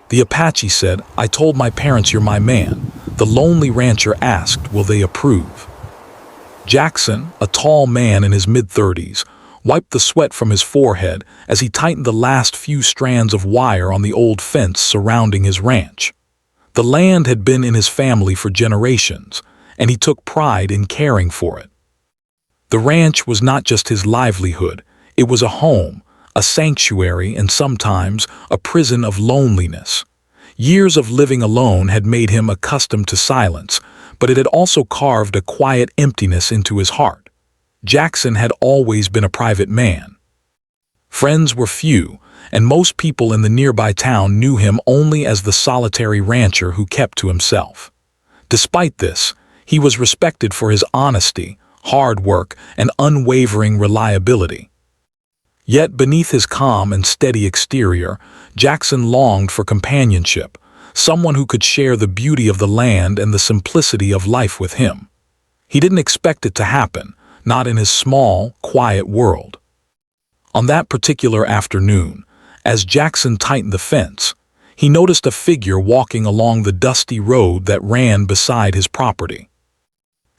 The Apache said, "I told my parents you're my man." The lonely rancher asked, "Will they approve?" Jackson, a tall man in his mid-30s, wiped the sweat from his forehead as he tightened the last few strands of wire on the old fence surrounding his ranch. The land had been in his family for generations, and he took pride in caring for it. The ranch was not just his livelihood, it was a home, a sanctuary, and sometimes a prison of loneliness. Years of living alone had made him accustomed to silence, but it had also carved a quiet emptiness into his heart. Jackson had always been a private man. Friends were few, and most people in the nearby town knew him only as the solitary rancher who kept to himself. Despite this, he was respected for his honesty, hard work, and unwavering reliability. Yet beneath his calm and steady exterior, Jackson longed for companionship, someone who could share the beauty of the land and the simplicity of life with him. He didn't expect it to happen, not in his small, quiet world. On that particular afternoon, as Jackson tightened the fence, he noticed a figure walking along the dusty road that ran beside his property.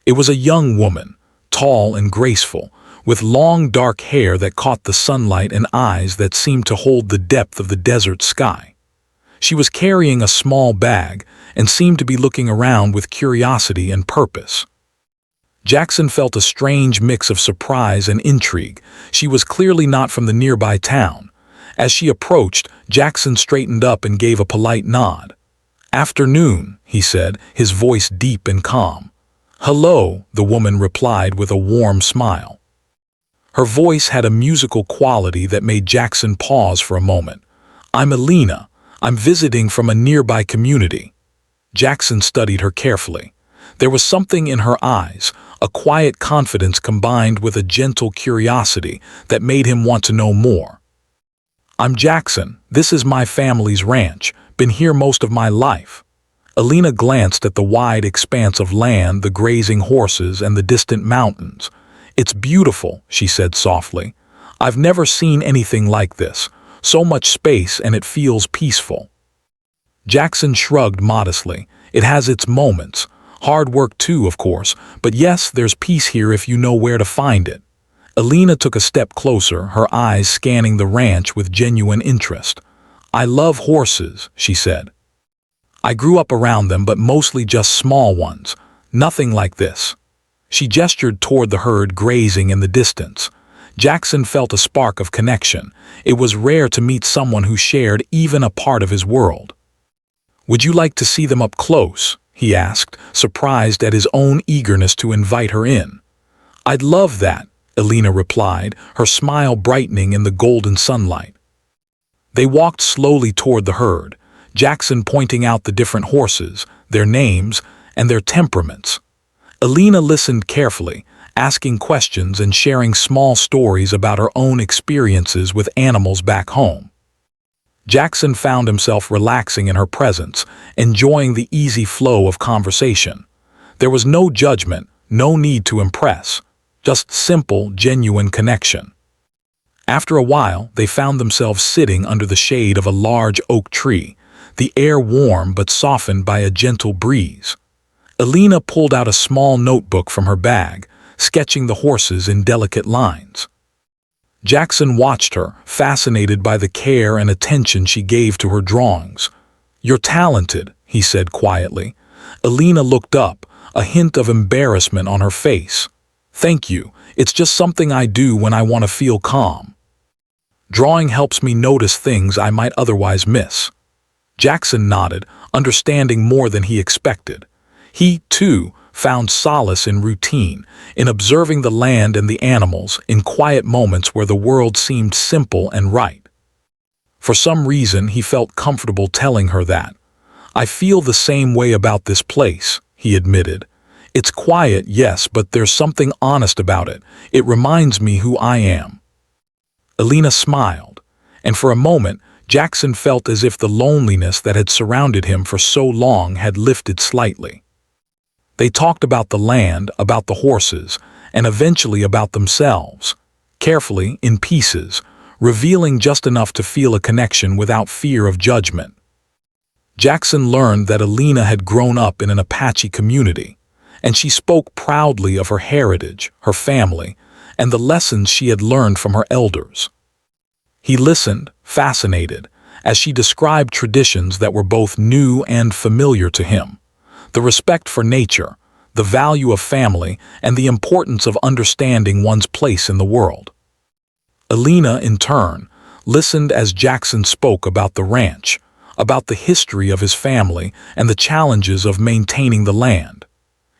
It was a young woman, tall and graceful, with long dark hair that caught the sunlight and eyes that seemed to hold the depth of the desert sky. She was carrying a small bag and seemed to be looking around with curiosity and purpose. Jackson felt a strange mix of surprise and intrigue. She was clearly not from the nearby town. As she approached, Jackson straightened up and gave a polite nod. "Afternoon," he said, his voice deep and calm. "Hello," the woman replied with a warm smile. Her voice had a musical quality that made Jackson pause for a moment. "I'm Elena. I'm visiting from a nearby community." Jackson studied her carefully. There was something in her eyes, a quiet confidence combined with a gentle curiosity that made him want to know more. "I'm Jackson. This is my family's ranch. Been here most of my life." Elena glanced at the wide expanse of land, the grazing horses, and the distant mountains. "It's beautiful," she said softly. "I've never seen anything like this. So much space and it feels peaceful." Jackson shrugged modestly. "It has its moments. Hard work too, of course, but yes, there's peace here if you know where to find it." Elena took a step closer, her eyes scanning the ranch with genuine interest. "I love horses," she said. "I grew up around them, but mostly just small ones. Nothing like this." She gestured toward the herd grazing in the distance. Jackson felt a spark of connection. It was rare to meet someone who shared even a part of his world. "Would you like to see them up close?" he asked, surprised at his own eagerness to invite her in. "I'd love that," Elena replied, her smile brightening in the golden sunlight. They walked slowly toward the herd, Jackson pointing out the different horses, their names, and their temperaments. Elena listened carefully, asking questions and sharing small stories about her own experiences with animals back home. Jackson found himself relaxing in her presence, enjoying the easy flow of conversation. There was no judgment, no need to impress, just simple, genuine connection. After a while, they found themselves sitting under the shade of a large oak tree, the air warm but softened by a gentle breeze. Elena pulled out a small notebook from her bag, sketching the horses in delicate lines. Jackson watched her, fascinated by the care and attention she gave to her drawings. "You're talented," he said quietly. Elena looked up, a hint of embarrassment on her face. "Thank you. It's just something I do when I want to feel calm. Drawing helps me notice things I might otherwise miss." Jackson nodded, understanding more than he expected. He, too, found solace in routine, in observing the land and the animals, in quiet moments where the world seemed simple and right. For some reason, he felt comfortable telling her that. "I feel the same way about this place," he admitted. "It's quiet, yes, but there's something honest about it. It reminds me who I am." Elena smiled, and for a moment, Jackson felt as if the loneliness that had surrounded him for so long had lifted slightly. They talked about the land, about the horses, and eventually about themselves, carefully, in pieces, revealing just enough to feel a connection without fear of judgment. Jackson learned that Alina had grown up in an Apache community, and she spoke proudly of her heritage, her family, and the lessons she had learned from her elders. He listened, fascinated, as she described traditions that were both new and familiar to him: the respect for nature, the value of family, and the importance of understanding one's place in the world. Alina, in turn, listened as Jackson spoke about the ranch, about the history of his family, and the challenges of maintaining the land.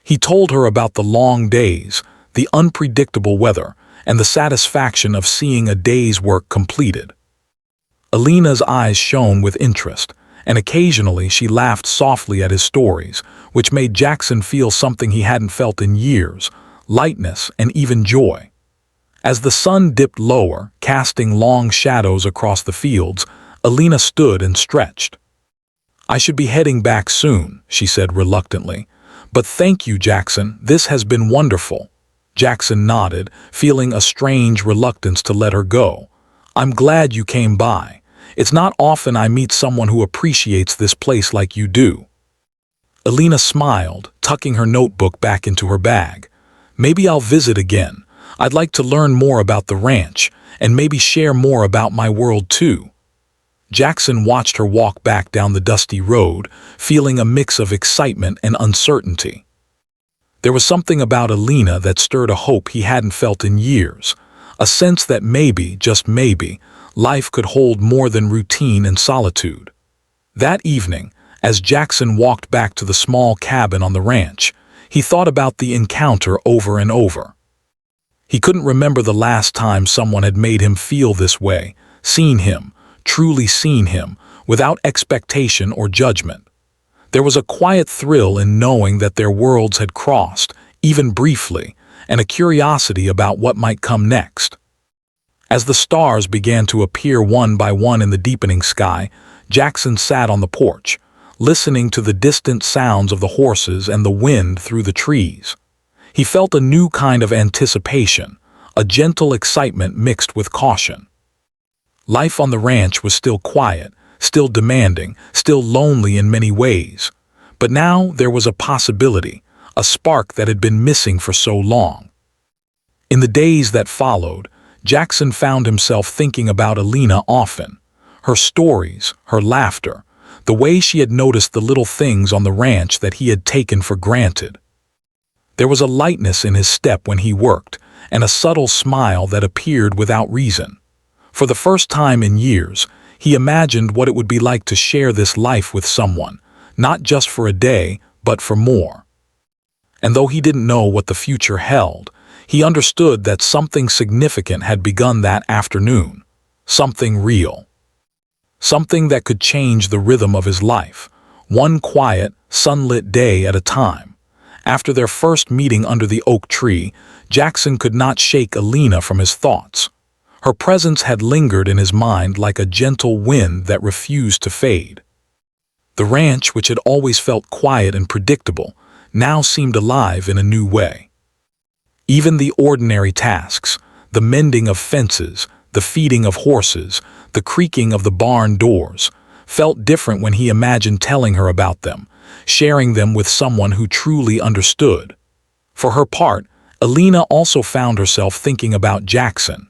He told her about the long days, the unpredictable weather, and the satisfaction of seeing a day's work completed. Alina's eyes shone with interest, and occasionally she laughed softly at his stories, which made Jackson feel something he hadn't felt in years: lightness and even joy. As the sun dipped lower, casting long shadows across the fields, Alina stood and stretched. "I should be heading back soon," she said reluctantly. "But thank you, Jackson, this has been wonderful." Jackson nodded, feeling a strange reluctance to let her go. "I'm glad you came by. It's not often I meet someone who appreciates this place like you do." Alina smiled, tucking her notebook back into her bag. "Maybe I'll visit again. I'd like to learn more about the ranch, and maybe share more about my world too." Jackson watched her walk back down the dusty road, feeling a mix of excitement and uncertainty. There was something about Alina that stirred a hope he hadn't felt in years, a sense that maybe, just maybe, life could hold more than routine and solitude. That evening, as Jackson walked back to the small cabin on the ranch, he thought about the encounter over and over. He couldn't remember the last time someone had made him feel this way, seen him, truly seen him, without expectation or judgment. There was a quiet thrill in knowing that their worlds had crossed, even briefly, and a curiosity about what might come next. As the stars began to appear one by one in the deepening sky, Jackson sat on the porch, listening to the distant sounds of the horses and the wind through the trees. He felt a new kind of anticipation, a gentle excitement mixed with caution. Life on the ranch was still quiet, still demanding, still lonely in many ways. But now there was a possibility, a spark that had been missing for so long. In the days that followed, Jackson found himself thinking about Alina often: her stories, her laughter, the way she had noticed the little things on the ranch that he had taken for granted. There was a lightness in his step when he worked, and a subtle smile that appeared without reason. For the first time in years, he imagined what it would be like to share this life with someone, not just for a day, but for more. And though he didn't know what the future held, he understood that something significant had begun that afternoon, something real. Something that could change the rhythm of his life, one quiet, sunlit day at a time. After their first meeting under the oak tree, Jackson could not shake Alina from his thoughts. Her presence had lingered in his mind like a gentle wind that refused to fade. The ranch, which had always felt quiet and predictable, now seemed alive in a new way. Even the ordinary tasks, the mending of fences, the feeding of horses, the creaking of the barn doors, felt different when he imagined telling her about them, sharing them with someone who truly understood. For her part, Alina also found herself thinking about Jackson.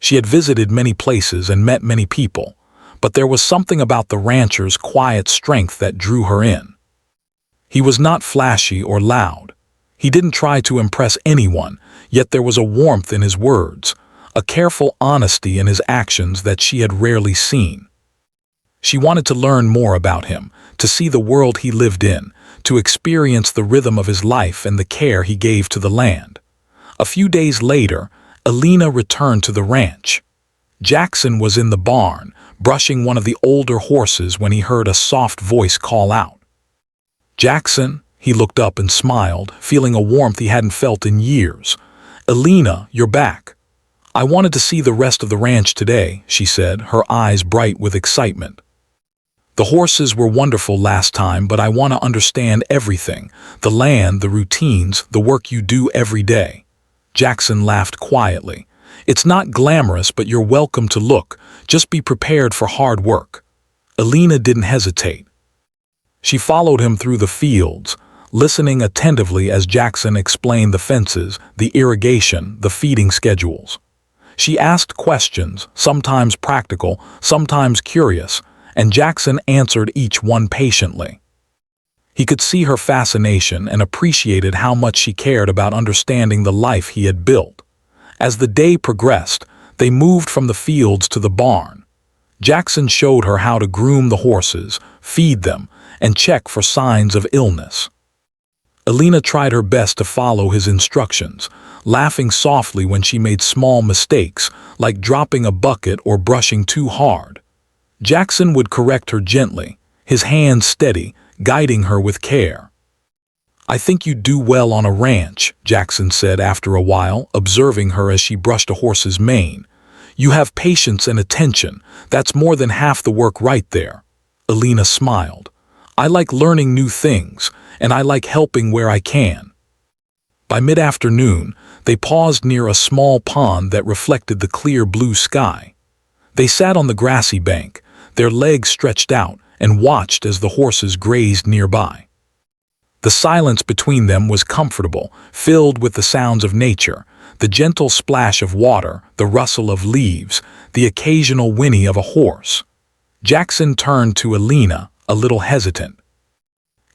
She had visited many places and met many people, but there was something about the rancher's quiet strength that drew her in. He was not flashy or loud. He didn't try to impress anyone, yet there was a warmth in his words, a careful honesty in his actions that she had rarely seen. She wanted to learn more about him, to see the world he lived in, to experience the rhythm of his life and the care he gave to the land. A few days later, Alina returned to the ranch. Jackson was in the barn, brushing one of the older horses when he heard a soft voice call out. "Jackson," he looked up and smiled, feeling a warmth he hadn't felt in years. "Alina, you're back." "I wanted to see the rest of the ranch today," she said, her eyes bright with excitement. "The horses were wonderful last time, but I want to understand everything: the land, the routines, the work you do every day." Jackson laughed quietly. "It's not glamorous, but you're welcome to look. Just be prepared for hard work." Alina didn't hesitate. She followed him through the fields, listening attentively as Jackson explained the fences, the irrigation, the feeding schedules. She asked questions, sometimes practical, sometimes curious, and Jackson answered each one patiently. He could see her fascination and appreciated how much she cared about understanding the life he had built. As the day progressed, they moved from the fields to the barn. Jackson showed her how to groom the horses, feed them, and check for signs of illness. Alina tried her best to follow his instructions, laughing softly when she made small mistakes, like dropping a bucket or brushing too hard. Jackson would correct her gently, his hands steady, guiding her with care. "I think you do well on a ranch," Jackson said after a while, observing her as she brushed a horse's mane. "You have patience and attention. That's more than half the work right there." Alina smiled. "I like learning new things, and I like helping where I can." By mid-afternoon, they paused near a small pond that reflected the clear blue sky. They sat on the grassy bank, their legs stretched out, and watched as the horses grazed nearby. The silence between them was comfortable, filled with the sounds of nature, the gentle splash of water, the rustle of leaves, the occasional whinny of a horse. Jackson turned to Alina, a little hesitant.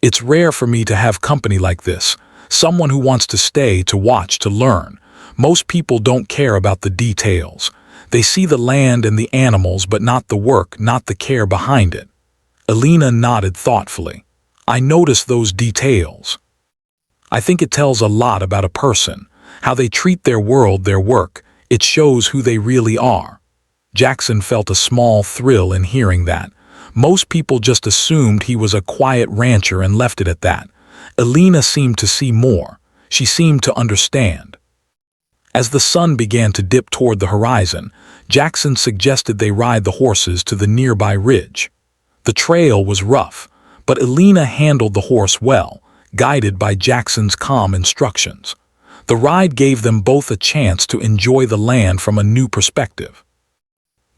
"It's rare for me to have company like this, someone who wants to stay, to watch, to learn. Most people don't care about the details. They see the land and the animals, but not the work, not the care behind it." Alina nodded thoughtfully. "I notice those details. I think it tells a lot about a person, how they treat their world, their work. It shows who they really are." Jackson felt a small thrill in hearing that. Most people just assumed he was a quiet rancher and left it at that. Alina seemed to see more. She seemed to understand. As the sun began to dip toward the horizon, Jackson suggested they ride the horses to the nearby ridge. The trail was rough, but Alina handled the horse well, guided by Jackson's calm instructions. The ride gave them both a chance to enjoy the land from a new perspective.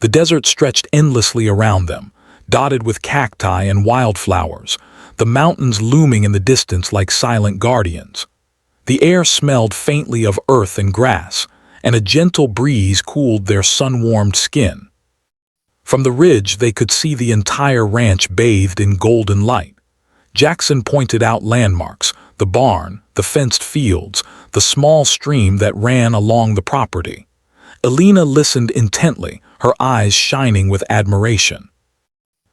The desert stretched endlessly around them, dotted with cacti and wildflowers, the mountains looming in the distance like silent guardians. The air smelled faintly of earth and grass, and a gentle breeze cooled their sun-warmed skin. From the ridge they could see the entire ranch bathed in golden light. Jackson pointed out landmarks, the barn, the fenced fields, the small stream that ran along the property. Alina listened intently, her eyes shining with admiration.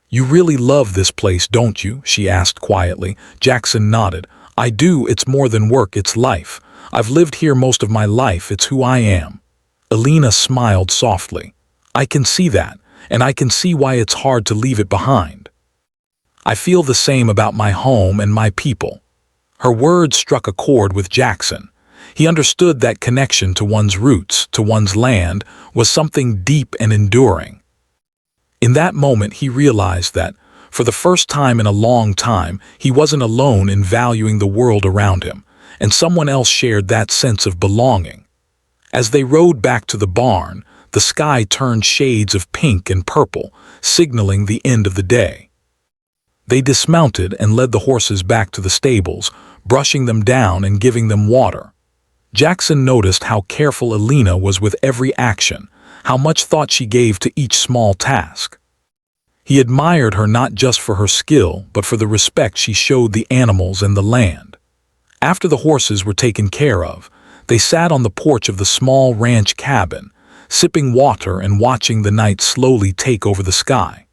"You really love this place, don't you?" she asked quietly. Jackson nodded. "I do. It's more than work, it's life. I've lived here most of my life, it's who I am." Alina smiled softly. "I can see that, and I can see why it's hard to leave it behind. I feel the same about my home and my people." Her words struck a chord with Jackson. He understood that connection to one's roots, to one's land, was something deep and enduring. In that moment he realized that, for the first time in a long time, he wasn't alone in valuing the world around him, and someone else shared that sense of belonging. As they rode back to the barn, the sky turned shades of pink and purple, signaling the end of the day. They dismounted and led the horses back to the stables, brushing them down and giving them water. Jackson noticed how careful Alina was with every action, how much thought she gave to each small task. He admired her not just for her skill, but for the respect she showed the animals and the land. After the horses were taken care of, they sat on the porch of the small ranch cabin, sipping water and watching the night slowly take over the sky.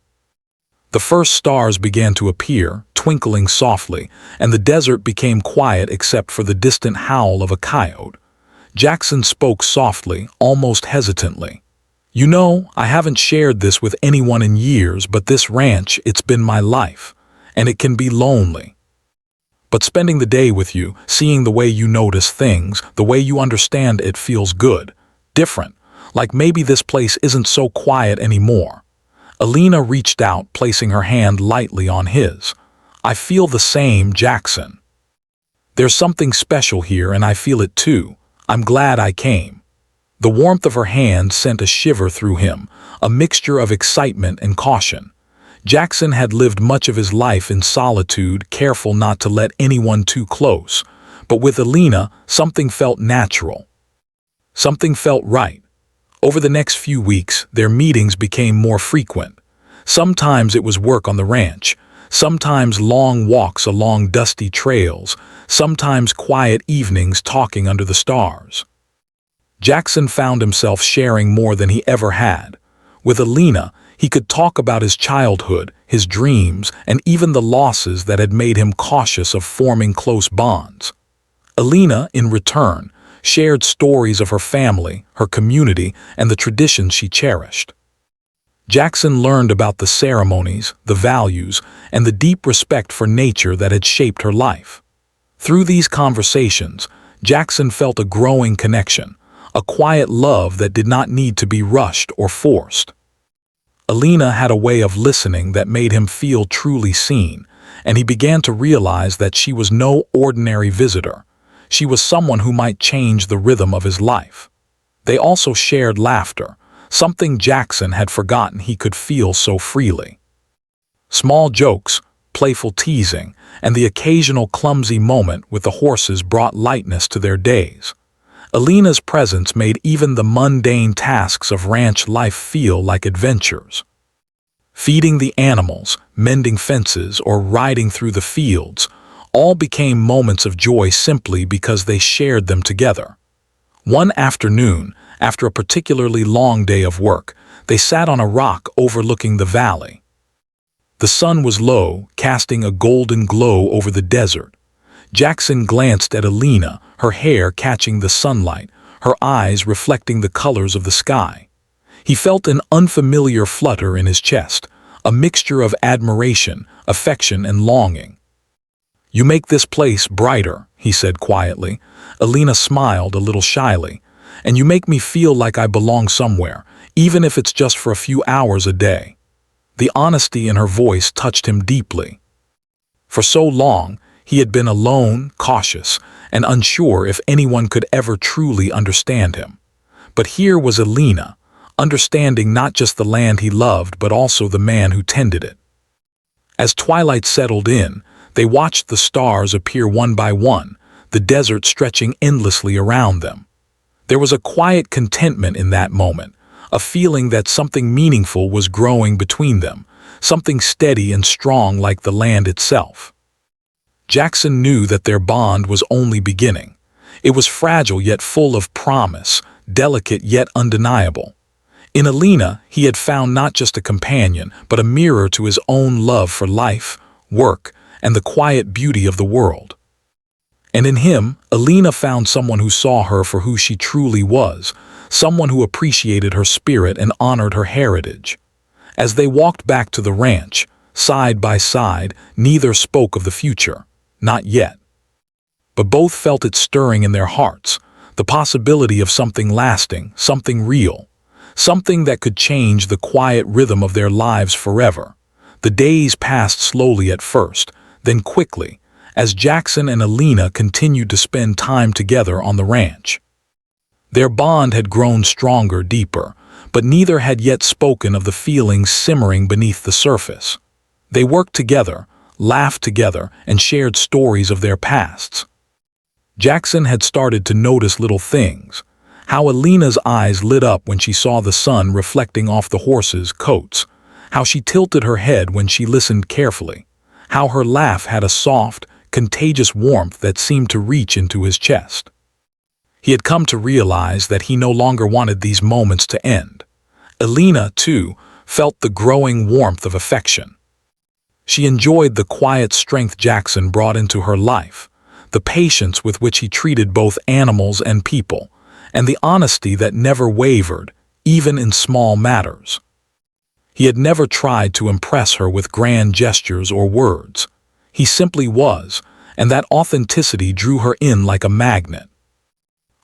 The first stars began to appear, twinkling softly, and the desert became quiet except for the distant howl of a coyote. Jackson spoke softly, almost hesitantly. "You know, I haven't shared this with anyone in years, but this ranch, it's been my life, and it can be lonely. But spending the day with you, seeing the way you notice things, the way you understand it feels good, different, like maybe this place isn't so quiet anymore." Alina reached out, placing her hand lightly on his. "I feel the same, Jackson. There's something special here and I feel it too. I'm glad I came." The warmth of her hand sent a shiver through him, a mixture of excitement and caution. Jackson had lived much of his life in solitude, careful not to let anyone too close. But with Alina, something felt natural. Something felt right. Over the next few weeks, their meetings became more frequent. Sometimes it was work on the ranch, sometimes long walks along dusty trails, sometimes quiet evenings talking under the stars. Jackson found himself sharing more than he ever had. With Alina, he could talk about his childhood, his dreams, and even the losses that had made him cautious of forming close bonds. Alina, in return, shared stories of her family, her community, and the traditions she cherished. Jackson learned about the ceremonies, the values, and the deep respect for nature that had shaped her life. Through these conversations, Jackson felt a growing connection, a quiet love that did not need to be rushed or forced. Alina had a way of listening that made him feel truly seen, and he began to realize that she was no ordinary visitor. She was someone who might change the rhythm of his life. They also shared laughter, something Jackson had forgotten he could feel so freely. Small jokes, playful teasing, and the occasional clumsy moment with the horses brought lightness to their days. Alina's presence made even the mundane tasks of ranch life feel like adventures. Feeding the animals, mending fences, or riding through the fields all became moments of joy simply because they shared them together. One afternoon, after a particularly long day of work, they sat on a rock overlooking the valley. The sun was low, casting a golden glow over the desert. Jackson glanced at Alina, her hair catching the sunlight, her eyes reflecting the colors of the sky. He felt an unfamiliar flutter in his chest, a mixture of admiration, affection, and longing. "You make this place brighter," he said quietly. Alina smiled a little shyly. "And you make me feel like I belong somewhere, even if it's just for a few hours a day." The honesty in her voice touched him deeply. For so long, he had been alone, cautious, and unsure if anyone could ever truly understand him. But here was Alina, understanding not just the land he loved but also the man who tended it. As twilight settled in, they watched the stars appear one by one, the desert stretching endlessly around them. There was a quiet contentment in that moment, a feeling that something meaningful was growing between them, something steady and strong like the land itself. Jackson knew that their bond was only beginning. It was fragile yet full of promise, delicate yet undeniable. In Alina, he had found not just a companion, but a mirror to his own love for life, work, and the quiet beauty of the world. And in him, Alina found someone who saw her for who she truly was, someone who appreciated her spirit and honored her heritage. As they walked back to the ranch, side by side, neither spoke of the future. Not yet. But both felt it stirring in their hearts, the possibility of something lasting, something real, something that could change the quiet rhythm of their lives forever. The days passed slowly at first, then quickly, as Jackson and Alina continued to spend time together on the ranch. Their bond had grown stronger, deeper, but neither had yet spoken of the feelings simmering beneath the surface. They worked together, laughed together, and shared stories of their pasts. Jackson had started to notice little things, how Alina's eyes lit up when she saw the sun reflecting off the horses' coats, how she tilted her head when she listened carefully, how her laugh had a soft, contagious warmth that seemed to reach into his chest. He had come to realize that he no longer wanted these moments to end. Alina, too, felt the growing warmth of affection. She enjoyed the quiet strength Jackson brought into her life, the patience with which he treated both animals and people, and the honesty that never wavered, even in small matters. He had never tried to impress her with grand gestures or words. He simply was, and that authenticity drew her in like a magnet.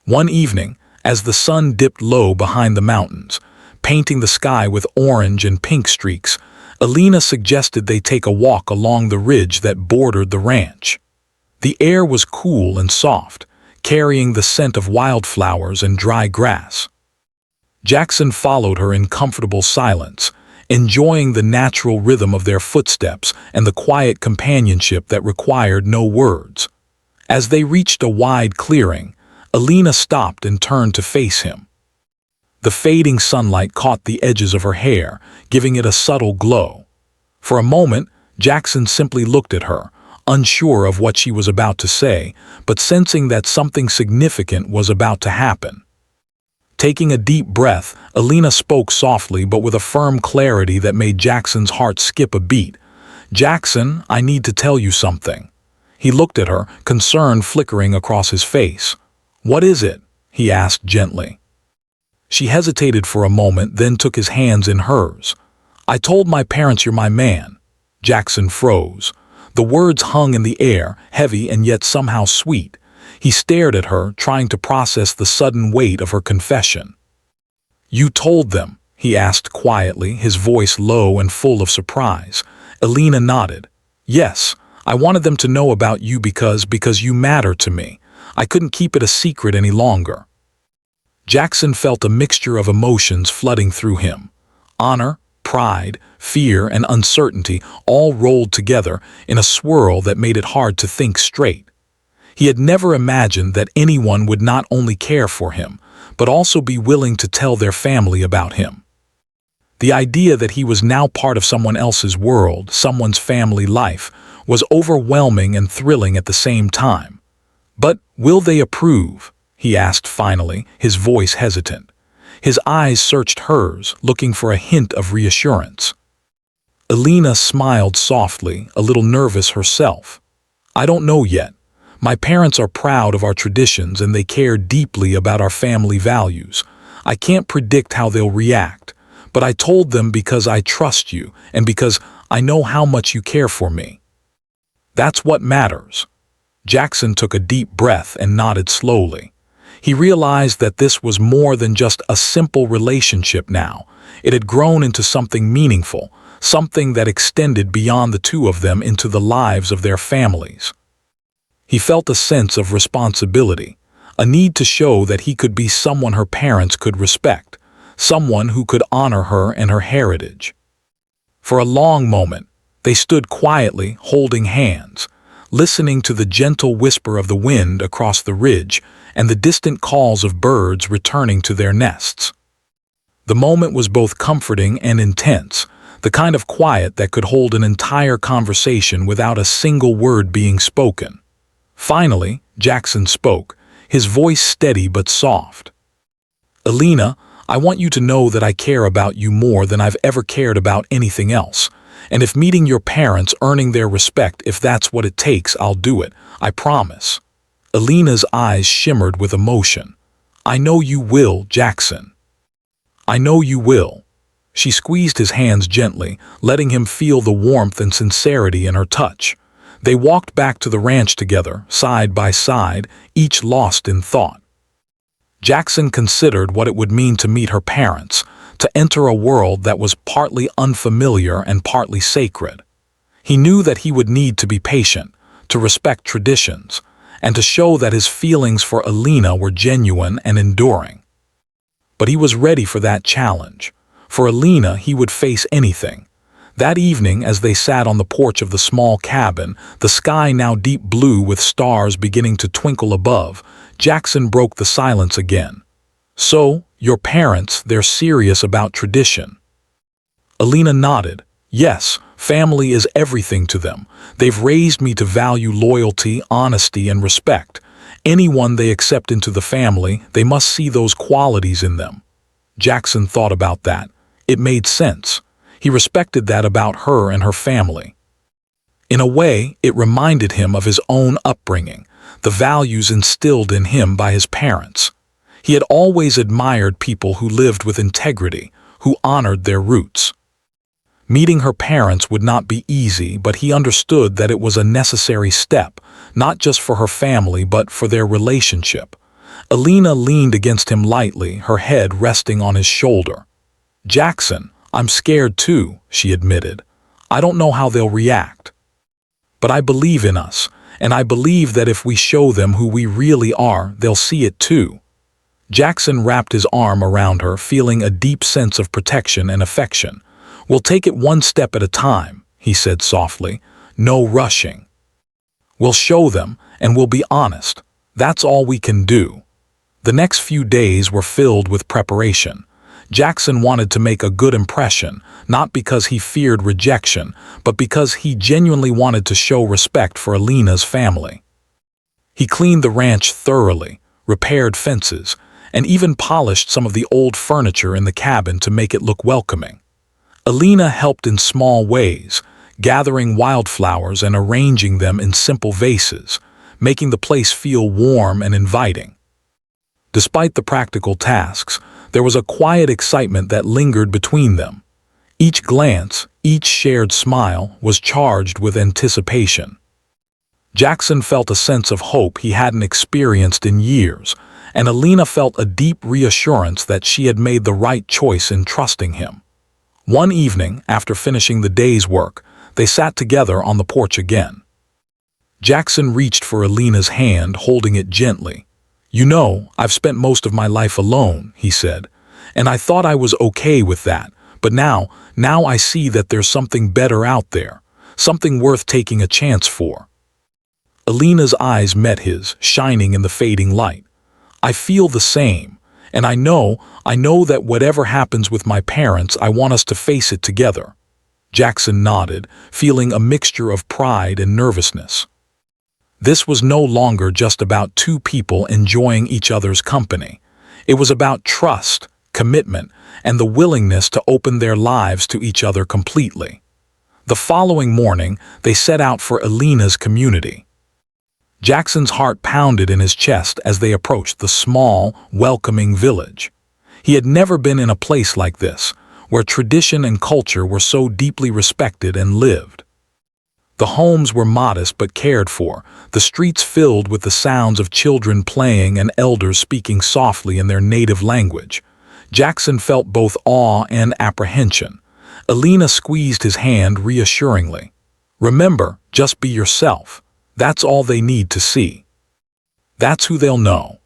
One evening, as the sun dipped low behind the mountains, painting the sky with orange and pink streaks, Alina suggested they take a walk along the ridge that bordered the ranch. The air was cool and soft, carrying the scent of wildflowers and dry grass. Jackson followed her in comfortable silence, enjoying the natural rhythm of their footsteps and the quiet companionship that required no words. As they reached a wide clearing, Alina stopped and turned to face him. The fading sunlight caught the edges of her hair, giving it a subtle glow. For a moment, Jackson simply looked at her, unsure of what she was about to say, but sensing that something significant was about to happen. Taking a deep breath, Alina spoke softly but with a firm clarity that made Jackson's heart skip a beat. "Jackson, I need to tell you something." He looked at her, concern flickering across his face. "What is it?" he asked gently. She hesitated for a moment, then took his hands in hers. "I told my parents you're my man." Jackson froze. The words hung in the air, heavy and yet somehow sweet. He stared at her, trying to process the sudden weight of her confession. "You told them?" he asked quietly, his voice low and full of surprise. Alina nodded. "Yes, I wanted them to know about you because you matter to me. I couldn't keep it a secret any longer." Jackson felt a mixture of emotions flooding through him. Honor, pride, fear, and uncertainty all rolled together in a swirl that made it hard to think straight. He had never imagined that anyone would not only care for him, but also be willing to tell their family about him. The idea that he was now part of someone else's world, someone's family life, was overwhelming and thrilling at the same time. "But will they approve?" he asked finally, his voice hesitant. His eyes searched hers, looking for a hint of reassurance. Alina smiled softly, a little nervous herself. "I don't know yet. My parents are proud of our traditions and they care deeply about our family values. I can't predict how they'll react, but I told them because I trust you and because I know how much you care for me. That's what matters." Jackson took a deep breath and nodded slowly. He realized that this was more than just a simple relationship now. It had grown into something meaningful, something that extended beyond the two of them into the lives of their families. He felt a sense of responsibility, a need to show that he could be someone her parents could respect, someone who could honor her and her heritage. For a long moment, they stood quietly, holding hands, listening to the gentle whisper of the wind across the ridge and the distant calls of birds returning to their nests. The moment was both comforting and intense, the kind of quiet that could hold an entire conversation without a single word being spoken. Finally, Jackson spoke, his voice steady but soft. "Alina, I want you to know that I care about you more than I've ever cared about anything else. And if meeting your parents, earning their respect, if that's what it takes, I'll do it. I promise." Alina's eyes shimmered with emotion. "I know you will, Jackson. I know you will." She squeezed his hands gently, letting him feel the warmth and sincerity in her touch. They walked back to the ranch together, side by side, each lost in thought. Jackson considered what it would mean to meet her parents, to enter a world that was partly unfamiliar and partly sacred. He knew that he would need to be patient, to respect traditions, and to show that his feelings for Alina were genuine and enduring. But he was ready for that challenge. For Alina, he would face anything. That evening, as they sat on the porch of the small cabin, the sky now deep blue with stars beginning to twinkle above, Jackson broke the silence again. "So, your parents, they're serious about tradition?" Alina nodded. "Yes, family is everything to them. They've raised me to value loyalty, honesty, and respect. Anyone they accept into the family, they must see those qualities in them." Jackson thought about that. It made sense. He respected that about her and her family. In a way, it reminded him of his own upbringing, the values instilled in him by his parents. He had always admired people who lived with integrity, who honored their roots. Meeting her parents would not be easy, but he understood that it was a necessary step, not just for her family but for their relationship. Alina leaned against him lightly, her head resting on his shoulder. "Jackson, I'm scared too," she admitted. "I don't know how they'll react. But I believe in us, and I believe that if we show them who we really are, they'll see it too." Jackson wrapped his arm around her, feeling a deep sense of protection and affection. "We'll take it one step at a time," he said softly. "No rushing. We'll show them, and we'll be honest. That's all we can do." The next few days were filled with preparation. Jackson wanted to make a good impression, not because he feared rejection, but because he genuinely wanted to show respect for Alina's family. He cleaned the ranch thoroughly, repaired fences, and even polished some of the old furniture in the cabin to make it look welcoming. Alina helped in small ways, gathering wildflowers and arranging them in simple vases, making the place feel warm and inviting. Despite the practical tasks, there was a quiet excitement that lingered between them. Each glance, each shared smile was charged with anticipation. Jackson felt a sense of hope he hadn't experienced in years, and Alina felt a deep reassurance that she had made the right choice in trusting him. One evening, after finishing the day's work, they sat together on the porch again. Jackson reached for Alina's hand, holding it gently. "You know, I've spent most of my life alone," he said, "and I thought I was okay with that, but now I see that there's something better out there, something worth taking a chance for." Alina's eyes met his, shining in the fading light. "I feel the same, and I know that whatever happens with my parents, I want us to face it together." Jackson nodded, feeling a mixture of pride and nervousness. This was no longer just about two people enjoying each other's company. It was about trust, commitment, and the willingness to open their lives to each other completely. The following morning, they set out for Alina's community. Jackson's heart pounded in his chest as they approached the small, welcoming village. He had never been in a place like this, where tradition and culture were so deeply respected and lived. The homes were modest but cared for, the streets filled with the sounds of children playing and elders speaking softly in their native language. Jackson felt both awe and apprehension. Alina squeezed his hand reassuringly. "Remember, just be yourself. That's all they need to see. That's who they'll know."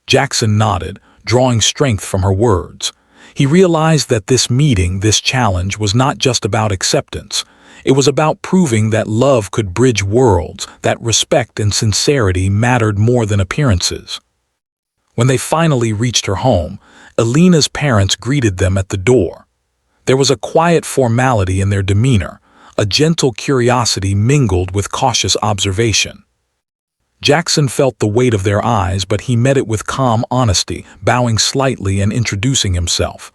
Jackson nodded, drawing strength from her words. He realized that this meeting, this challenge, was not just about acceptance. It was about proving that love could bridge worlds, that respect and sincerity mattered more than appearances. When they finally reached her home, Alina's parents greeted them at the door. There was a quiet formality in their demeanor, a gentle curiosity mingled with cautious observation. Jackson felt the weight of their eyes, but he met it with calm honesty, bowing slightly and introducing himself.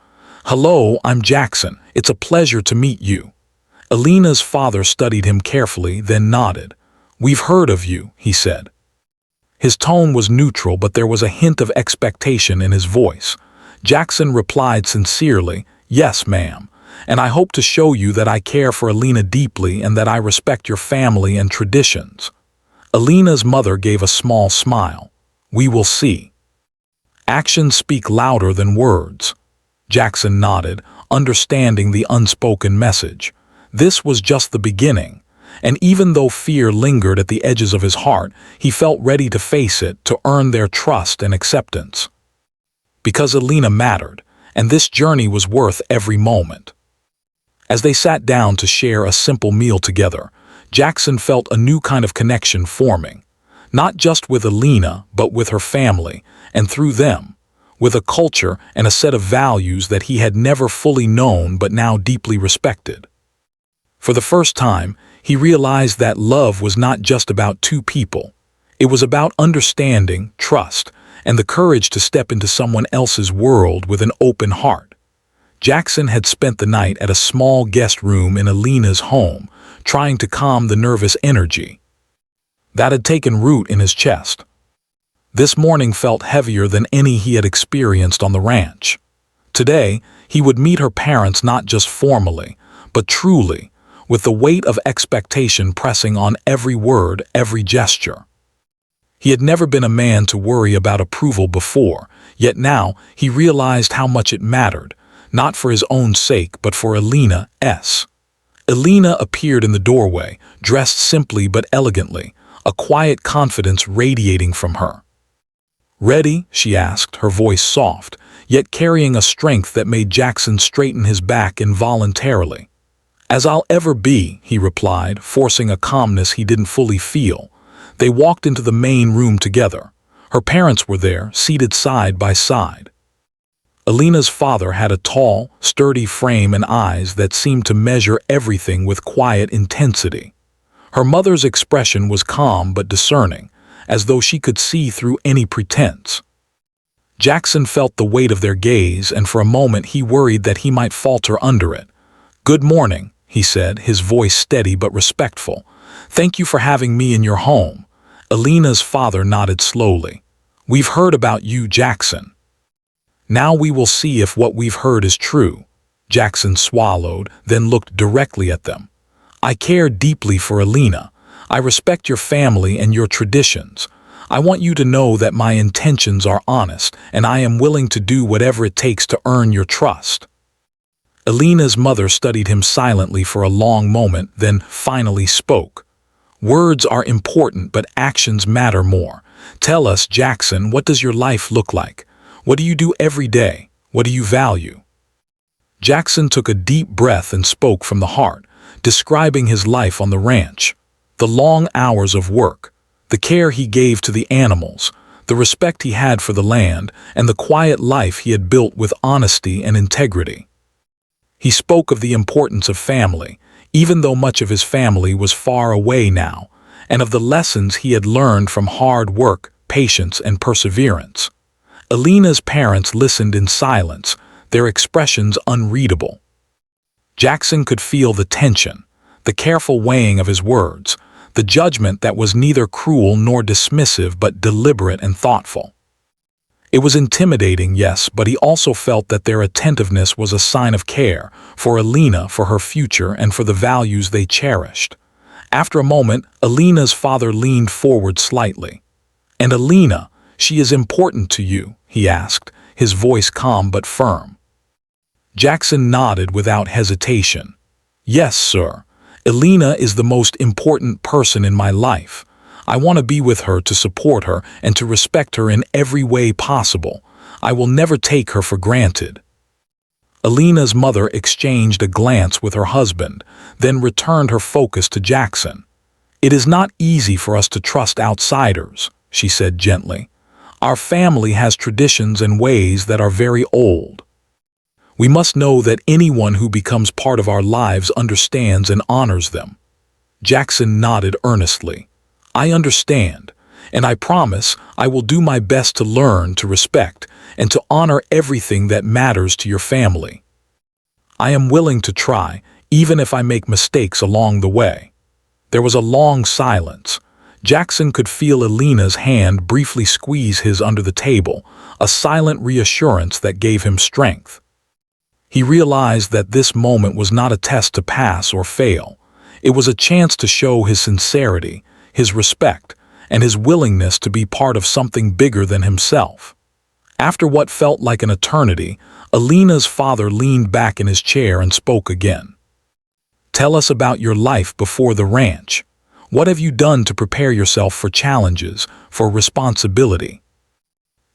"Hello, I'm Jackson. It's a pleasure to meet you." Alina's father studied him carefully, then nodded. "We've heard of you," he said. His tone was neutral, but there was a hint of expectation in his voice. Jackson replied sincerely, "Yes, ma'am, and I hope to show you that I care for Alina deeply and that I respect your family and traditions." Alina's mother gave a small smile. "We will see. Actions speak louder than words." Jackson nodded, understanding the unspoken message. This was just the beginning, and even though fear lingered at the edges of his heart, he felt ready to face it, to earn their trust and acceptance. Because Alina mattered, and this journey was worth every moment. As they sat down to share a simple meal together, Jackson felt a new kind of connection forming, not just with Alina, but with her family, and through them, with a culture and a set of values that he had never fully known but now deeply respected. For the first time, he realized that love was not just about two people. It was about understanding, trust, and the courage to step into someone else's world with an open heart. Jackson had spent the night at a small guest room in Alina's home, trying to calm the nervous energy that had taken root in his chest. This morning felt heavier than any he had experienced on the ranch. Today, he would meet her parents not just formally, but truly, with the weight of expectation pressing on every word, every gesture. He had never been a man to worry about approval before, yet now he realized how much it mattered, not for his own sake but for Alina's. Alina appeared in the doorway, dressed simply but elegantly, a quiet confidence radiating from her. "Ready?" she asked, her voice soft, yet carrying a strength that made Jackson straighten his back involuntarily. As I'll ever be, he replied, forcing a calmness he didn't fully feel. They walked into the main room together. Her parents were there, seated side by side. Alina's father had a tall, sturdy frame and eyes that seemed to measure everything with quiet intensity. Her mother's expression was calm but discerning, as though she could see through any pretense. Jackson felt the weight of their gaze, and for a moment he worried that he might falter under it. "Good morning," he said, his voice steady but respectful. "Thank you for having me in your home." Alina's father nodded slowly. "We've heard about you, Jackson." "Now we will see if what we've heard is true." Jackson swallowed, then looked directly at them. "I care deeply for Alina. I respect your family and your traditions. I want you to know that my intentions are honest, and I am willing to do whatever it takes to earn your trust." Alina's mother studied him silently for a long moment, then finally spoke. "Words are important, but actions matter more. Tell us, Jackson, what does your life look like? What do you do every day? What do you value?" Jackson took a deep breath and spoke from the heart, describing his life on the ranch. The long hours of work, the care he gave to the animals, the respect he had for the land, and the quiet life he had built with honesty and integrity. He spoke of the importance of family, even though much of his family was far away now, and of the lessons he had learned from hard work, patience, and perseverance. Alina's parents listened in silence, their expressions unreadable. Jackson could feel the tension, the careful weighing of his words, the judgment that was neither cruel nor dismissive but deliberate and thoughtful. It was intimidating, yes, but he also felt that their attentiveness was a sign of care for Alina, for her future, and for the values they cherished. After a moment, Alina's father leaned forward slightly. "And Alina, she is important to you?" he asked, his voice calm but firm. Jackson nodded without hesitation. "Yes, sir. Alina is the most important person in my life. I want to be with her, to support her, and to respect her in every way possible. I will never take her for granted." Alina's mother exchanged a glance with her husband, then returned her focus to Jackson. "It is not easy for us to trust outsiders," she said gently. "Our family has traditions and ways that are very old. We must know that anyone who becomes part of our lives understands and honors them." Jackson nodded earnestly. "I understand, and I promise I will do my best to learn to respect and to honor everything that matters to your family. I am willing to try, even if I make mistakes along the way." There was a long silence. Jackson could feel Alina's hand briefly squeeze his under the table, a silent reassurance that gave him strength. He realized that this moment was not a test to pass or fail. It was a chance to show his sincerity, his respect, and his willingness to be part of something bigger than himself. After what felt like an eternity, Alina's father leaned back in his chair and spoke again. "Tell us about your life before the ranch. What have you done to prepare yourself for challenges, for responsibility?"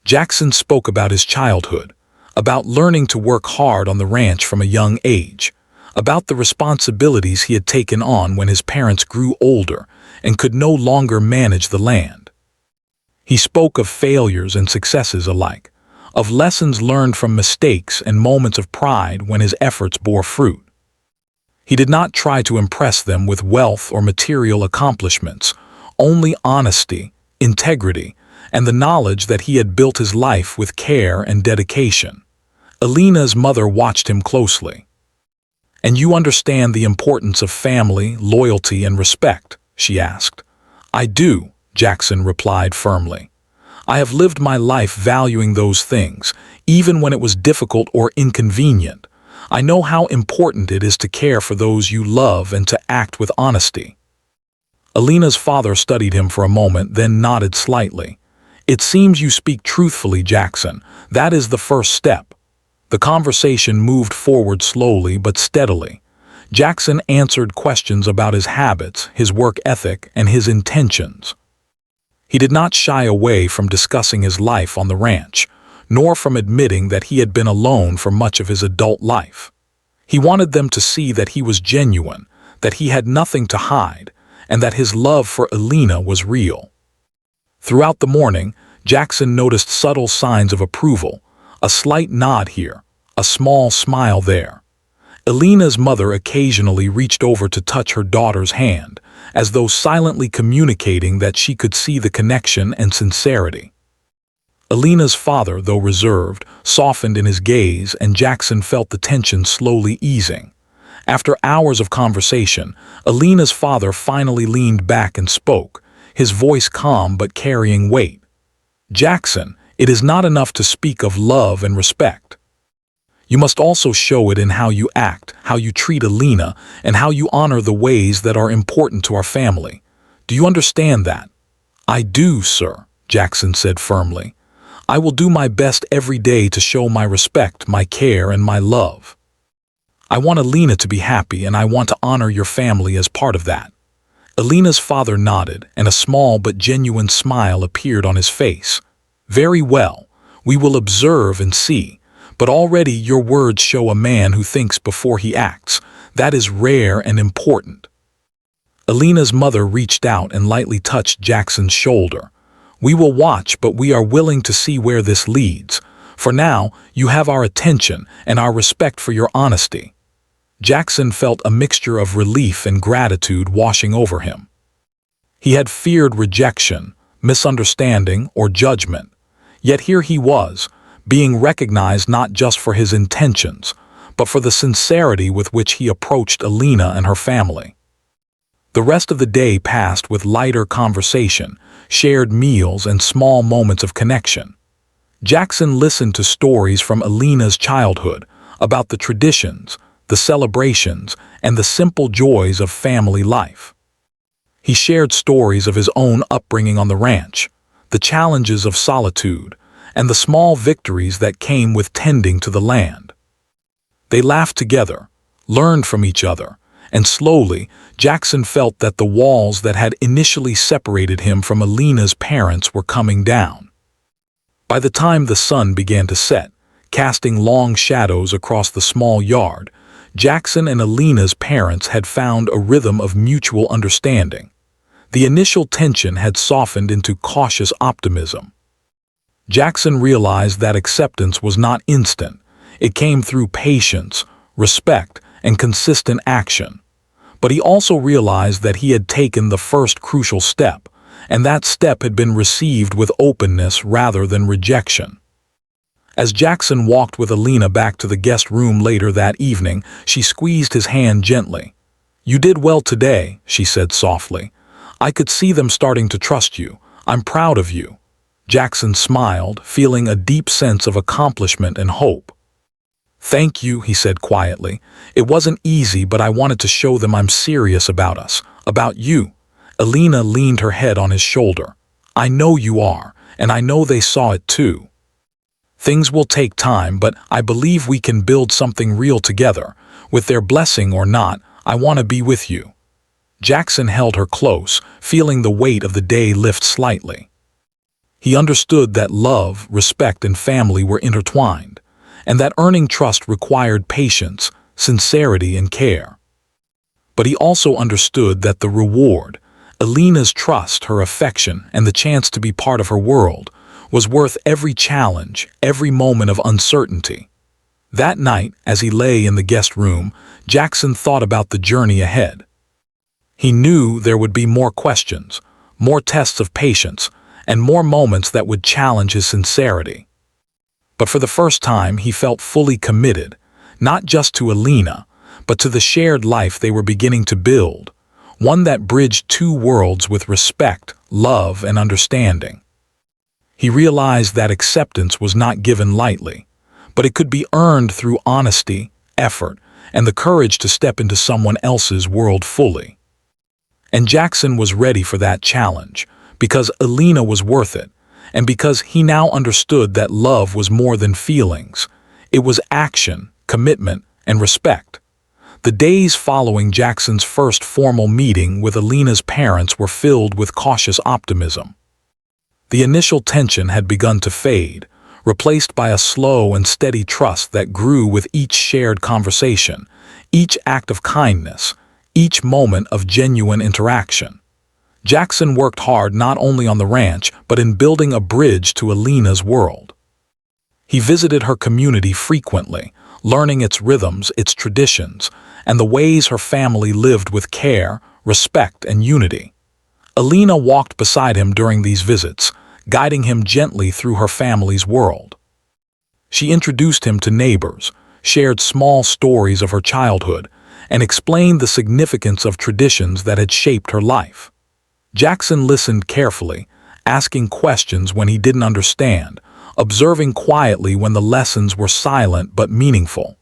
Jackson spoke about his childhood, about learning to work hard on the ranch from a young age, about the responsibilities he had taken on when his parents grew older and could no longer manage the land. He spoke of failures and successes alike, of lessons learned from mistakes and moments of pride when his efforts bore fruit. He did not try to impress them with wealth or material accomplishments, only honesty, integrity, and the knowledge that he had built his life with care and dedication. Alina's mother watched him closely. "And you understand the importance of family, loyalty, and respect?" she asked. "I do," Jackson replied firmly. "I have lived my life valuing those things, even when it was difficult or inconvenient. I know how important it is to care for those you love and to act with honesty." Alina's father studied him for a moment, then nodded slightly. "It seems you speak truthfully, Jackson. That is the first step." The conversation moved forward slowly but steadily. Jackson answered questions about his habits, his work ethic, and his intentions. He did not shy away from discussing his life on the ranch, nor from admitting that he had been alone for much of his adult life. He wanted them to see that he was genuine, that he had nothing to hide, and that his love for Alina was real. Throughout the morning, Jackson noticed subtle signs of approval, a slight nod here, a small smile there. Alina's mother occasionally reached over to touch her daughter's hand, as though silently communicating that she could see the connection and sincerity. Alina's father, though reserved, softened in his gaze, and Jackson felt the tension slowly easing. After hours of conversation, Alina's father finally leaned back and spoke, his voice calm but carrying weight. "Jackson, it is not enough to speak of love and respect. You must also show it in how you act, how you treat Alina, and how you honor the ways that are important to our family. Do you understand that?" "I do, sir," Jackson said firmly. "I will do my best every day to show my respect, my care, and my love. I want Alina to be happy, and I want to honor your family as part of that." Alina's father nodded, and a small but genuine smile appeared on his face. "Very well, we will observe and see, but already your words show a man who thinks before he acts. That is rare and important." Alina's mother reached out and lightly touched Jackson's shoulder. "We will watch, but we are willing to see where this leads. For now, you have our attention and our respect for your honesty." Jackson felt a mixture of relief and gratitude washing over him. He had feared rejection, misunderstanding, or judgment. Yet here he was, being recognized not just for his intentions, but for the sincerity with which he approached Alina and her family. The rest of the day passed with lighter conversation, shared meals, and small moments of connection. Jackson listened to stories from Alina's childhood about the traditions, the celebrations, and the simple joys of family life. He shared stories of his own upbringing on the ranch, the challenges of solitude, and the small victories that came with tending to the land. They laughed together, learned from each other, and slowly, Jackson felt that the walls that had initially separated him from Alina's parents were coming down. By the time the sun began to set, casting long shadows across the small yard, Jackson and Alina's parents had found a rhythm of mutual understanding. The initial tension had softened into cautious optimism. Jackson realized that acceptance was not instant. It came through patience, respect, and consistent action. But he also realized that he had taken the first crucial step, and that step had been received with openness rather than rejection. As Jackson walked with Alina back to the guest room later that evening, she squeezed his hand gently. "You did well today," she said softly. "I could see them starting to trust you. I'm proud of you." Jackson smiled, feeling a deep sense of accomplishment and hope. "Thank you," he said quietly. "It wasn't easy, but I wanted to show them I'm serious about us, about you." Alina leaned her head on his shoulder. "I know you are, and I know they saw it too. Things will take time, but I believe we can build something real together. With their blessing or not, I want to be with you." Jackson held her close, feeling the weight of the day lift slightly. He understood that love, respect, and family were intertwined, and that earning trust required patience, sincerity, and care. But he also understood that the reward, Alina's trust, her affection, and the chance to be part of her world, was worth every challenge, every moment of uncertainty. That night, as he lay in the guest room, Jackson thought about the journey ahead. He knew there would be more questions, more tests of patience, and more moments that would challenge his sincerity. But for the first time, he felt fully committed, not just to Alina, but to the shared life they were beginning to build, one that bridged two worlds with respect, love, and understanding. He realized that acceptance was not given lightly, but it could be earned through honesty, effort, and the courage to step into someone else's world fully. And Jackson was ready for that challenge, because Alina was worth it, and because he now understood that love was more than feelings. It was action, commitment, and respect. The days following Jackson's first formal meeting with Alina's parents were filled with cautious optimism. The initial tension had begun to fade, replaced by a slow and steady trust that grew with each shared conversation, each act of kindness, each moment of genuine interaction. Jackson worked hard not only on the ranch, but in building a bridge to Alina's world. He visited her community frequently, learning its rhythms, its traditions, and the ways her family lived with care, respect, and unity. Alina walked beside him during these visits, guiding him gently through her family's world. She introduced him to neighbors, shared small stories of her childhood, and explained the significance of traditions that had shaped her life. Jackson listened carefully, asking questions when he didn't understand, observing quietly when the lessons were silent but meaningful.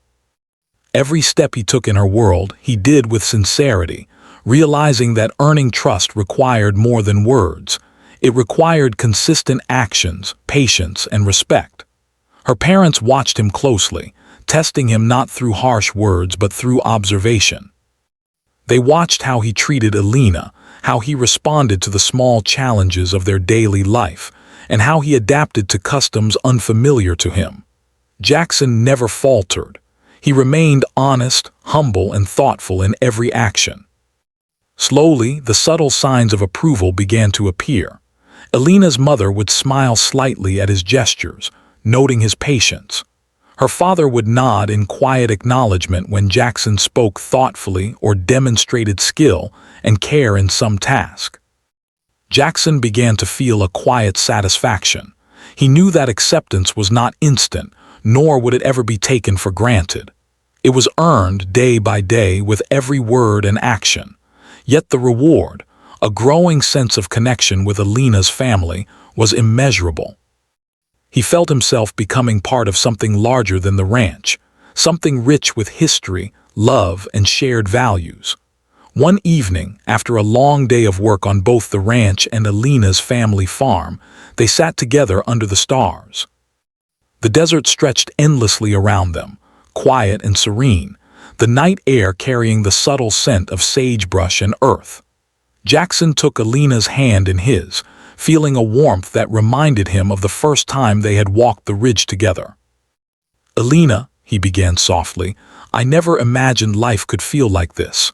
Every step he took in her world, he did with sincerity, realizing that earning trust required more than words. It required consistent actions, patience, and respect. Her parents watched him closely, testing him not through harsh words but through observation. They watched how he treated Alina, how he responded to the small challenges of their daily life, and how he adapted to customs unfamiliar to him. Jackson never faltered. He remained honest, humble, and thoughtful in every action. Slowly, the subtle signs of approval began to appear. Alina's mother would smile slightly at his gestures, noting his patience. Her father would nod in quiet acknowledgement when Jackson spoke thoughtfully or demonstrated skill and care in some task. Jackson began to feel a quiet satisfaction. He knew that acceptance was not instant, nor would it ever be taken for granted. It was earned day by day with every word and action. Yet the reward, a growing sense of connection with Alina's family, was immeasurable. He felt himself becoming part of something larger than the ranch, something rich with history, love, and shared values. One evening, after a long day of work on both the ranch and Alina's family farm, they sat together under the stars. The desert stretched endlessly around them, quiet and serene, the night air carrying the subtle scent of sagebrush and earth. Jackson took Alina's hand in his, feeling a warmth that reminded him of the first time they had walked the ridge together. "Alina," he began softly, "I never imagined life could feel like this.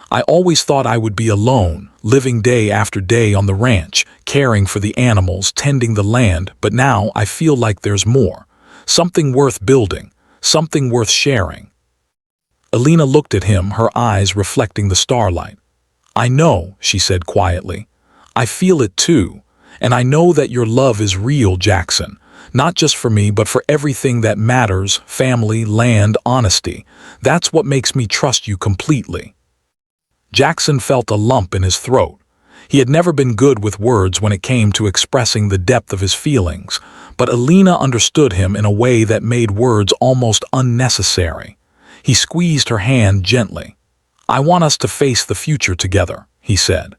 I always thought I would be alone, living day after day on the ranch, caring for the animals, tending the land, but now I feel like there's more. Something worth building, something worth sharing." Alina looked at him, her eyes reflecting the starlight. "I know," she said quietly. "I feel it too. And I know that your love is real, Jackson, not just for me, but for everything that matters, family, land, honesty. That's what makes me trust you completely." Jackson felt a lump in his throat. He had never been good with words when it came to expressing the depth of his feelings, but Alina understood him in a way that made words almost unnecessary. He squeezed her hand gently. "I want us to face the future together," he said.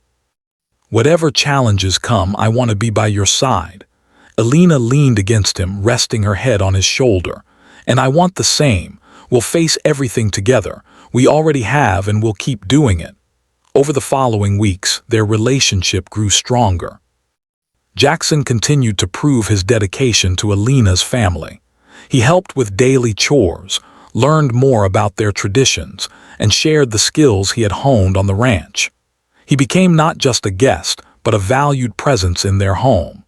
"Whatever challenges come, I want to be by your side." Alina leaned against him, resting her head on his shoulder. "And I want the same. We'll face everything together. We already have, and we'll keep doing it." Over the following weeks, their relationship grew stronger. Jackson continued to prove his dedication to Alina's family. He helped with daily chores, learned more about their traditions, and shared the skills he had honed on the ranch. He became not just a guest, but a valued presence in their home.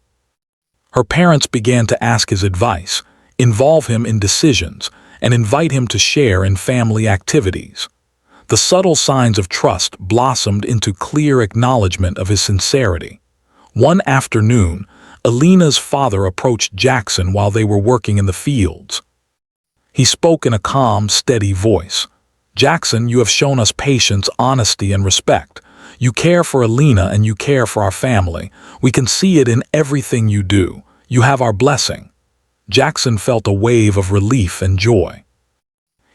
Her parents began to ask his advice, involve him in decisions, and invite him to share in family activities. The subtle signs of trust blossomed into clear acknowledgement of his sincerity. One afternoon, Alina's father approached Jackson while they were working in the fields. He spoke in a calm, steady voice. "Jackson, you have shown us patience, honesty, and respect. You care for Alina and you care for our family. We can see it in everything you do. You have our blessing." Jackson felt a wave of relief and joy.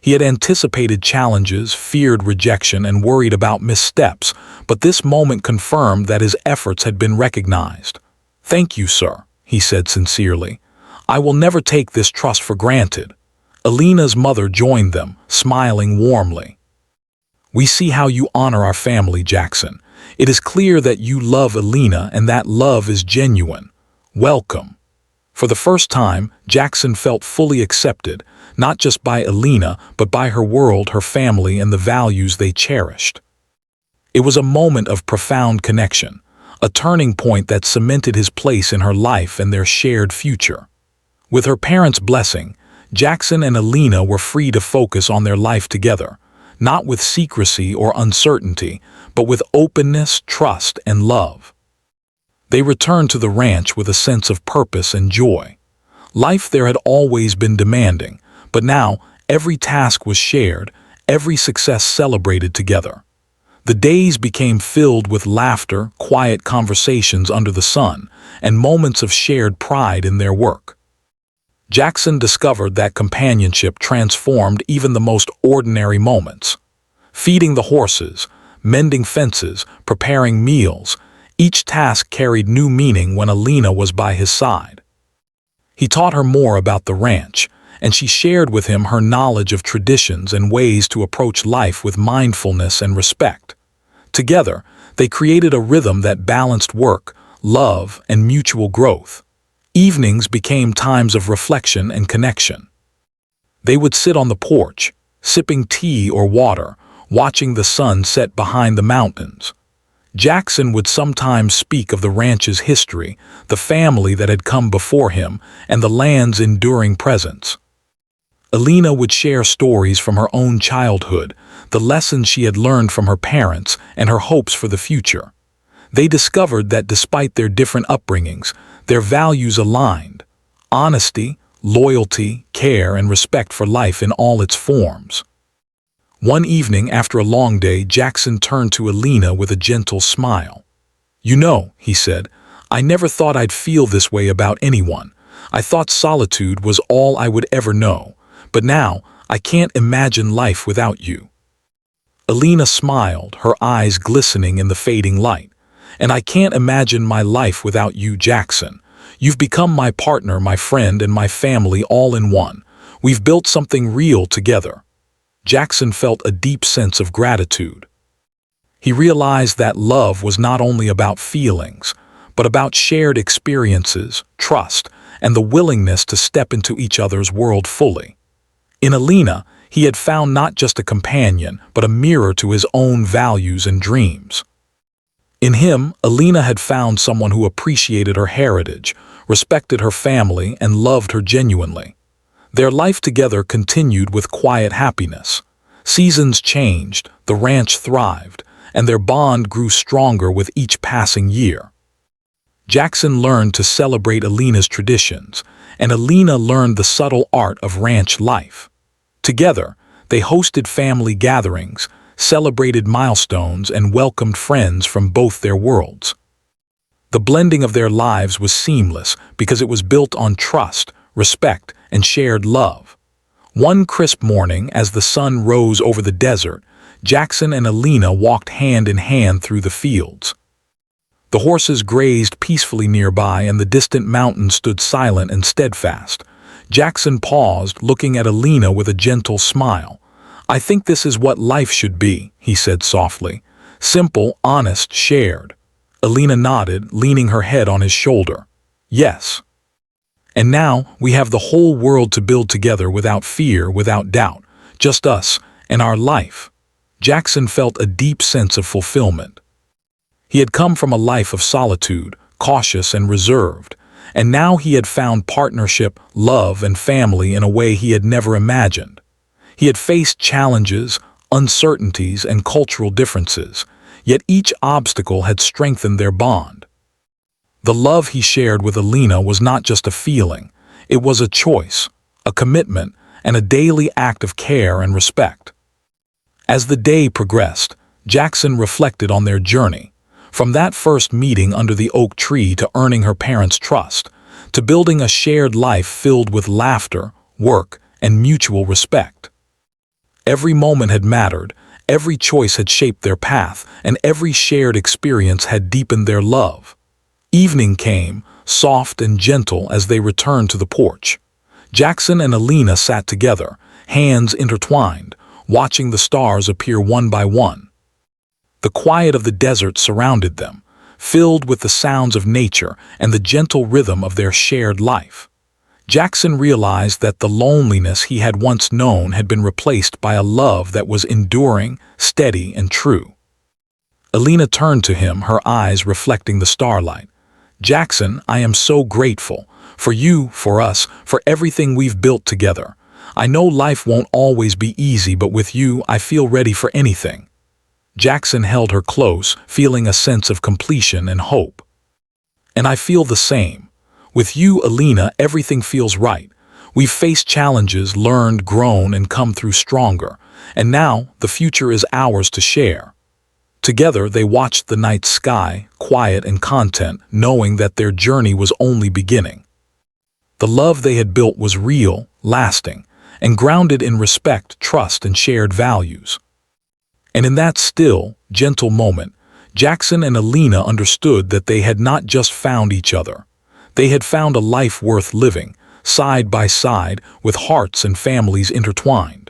He had anticipated challenges, feared rejection, and worried about missteps, but this moment confirmed that his efforts had been recognized. "Thank you, sir," he said sincerely. "I will never take this trust for granted." Alina's mother joined them, smiling warmly. "We see how you honor our family, Jackson. It is clear that you love Alina and that love is genuine. Welcome." For the first time, Jackson felt fully accepted, not just by Alina, but by her world, her family, and the values they cherished. It was a moment of profound connection, a turning point that cemented his place in her life and their shared future. With her parents' blessing, Jackson and Alina were free to focus on their life together, not with secrecy or uncertainty, but with openness, trust, and love. They returned to the ranch with a sense of purpose and joy. Life there had always been demanding, but now every task was shared, every success celebrated together. The days became filled with laughter, quiet conversations under the sun, and moments of shared pride in their work. Jackson discovered that companionship transformed even the most ordinary moments. Feeding the horses, mending fences, preparing meals, each task carried new meaning when Alina was by his side. He taught her more about the ranch, and she shared with him her knowledge of traditions and ways to approach life with mindfulness and respect. Together, they created a rhythm that balanced work, love, and mutual growth. Evenings became times of reflection and connection. They would sit on the porch, sipping tea or water, watching the sun set behind the mountains. Jackson would sometimes speak of the ranch's history, the family that had come before him, and the land's enduring presence. Alina would share stories from her own childhood, the lessons she had learned from her parents, and her hopes for the future. They discovered that despite their different upbringings, their values aligned: honesty, loyalty, care, and respect for life in all its forms. One evening after a long day, Jackson turned to Alina with a gentle smile. "You know," he said, "I never thought I'd feel this way about anyone. I thought solitude was all I would ever know, but now I can't imagine life without you." Alina smiled, her eyes glistening in the fading light. "And I can't imagine my life without you, Jackson. You've become my partner, my friend, and my family all in one. We've built something real together." Jackson felt a deep sense of gratitude. He realized that love was not only about feelings, but about shared experiences, trust, and the willingness to step into each other's world fully. In Alina, he had found not just a companion, but a mirror to his own values and dreams. In him, Alina had found someone who appreciated her heritage, respected her family, and loved her genuinely. Their life together continued with quiet happiness. Seasons changed, the ranch thrived, and their bond grew stronger with each passing year. Jackson learned to celebrate Alina's traditions, and Alina learned the subtle art of ranch life. Together, they hosted family gatherings, celebrated milestones, and welcomed friends from both their worlds. The blending of their lives was seamless because it was built on trust, respect, and shared love. One crisp morning, as the sun rose over the desert, Jackson and Alina walked hand in hand through the fields. The horses grazed peacefully nearby, and the distant mountains stood silent and steadfast. Jackson paused, looking at Alina with a gentle smile. "I think this is what life should be," he said softly. "Simple, honest, shared." Alina nodded, leaning her head on his shoulder. "Yes. And now we have the whole world to build together without fear, without doubt. Just us and our life." Jackson felt a deep sense of fulfillment. He had come from a life of solitude, cautious and reserved, and now he had found partnership, love, and family in a way he had never imagined. He had faced challenges, uncertainties, and cultural differences, yet each obstacle had strengthened their bond. The love he shared with Alina was not just a feeling, it was a choice, a commitment, and a daily act of care and respect. As the day progressed, Jackson reflected on their journey, from that first meeting under the oak tree to earning her parents' trust, to building a shared life filled with laughter, work, and mutual respect. Every moment had mattered, every choice had shaped their path, and every shared experience had deepened their love. Evening came, soft and gentle, as they returned to the porch. Jackson and Alina sat together, hands intertwined, watching the stars appear one by one. The quiet of the desert surrounded them, filled with the sounds of nature and the gentle rhythm of their shared life. Jackson realized that the loneliness he had once known had been replaced by a love that was enduring, steady, and true. Alina turned to him, her eyes reflecting the starlight. "Jackson, I am so grateful. For you, for us, for everything we've built together. I know life won't always be easy, but with you, I feel ready for anything." Jackson held her close, feeling a sense of completion and hope. "And I feel the same. With you, Alina, everything feels right. We've faced challenges, learned, grown, and come through stronger. And now, the future is ours to share." Together, they watched the night sky, quiet and content, knowing that their journey was only beginning. The love they had built was real, lasting, and grounded in respect, trust, and shared values. And in that still, gentle moment, Jackson and Alina understood that they had not just found each other. They had found a life worth living, side by side, with hearts and families intertwined.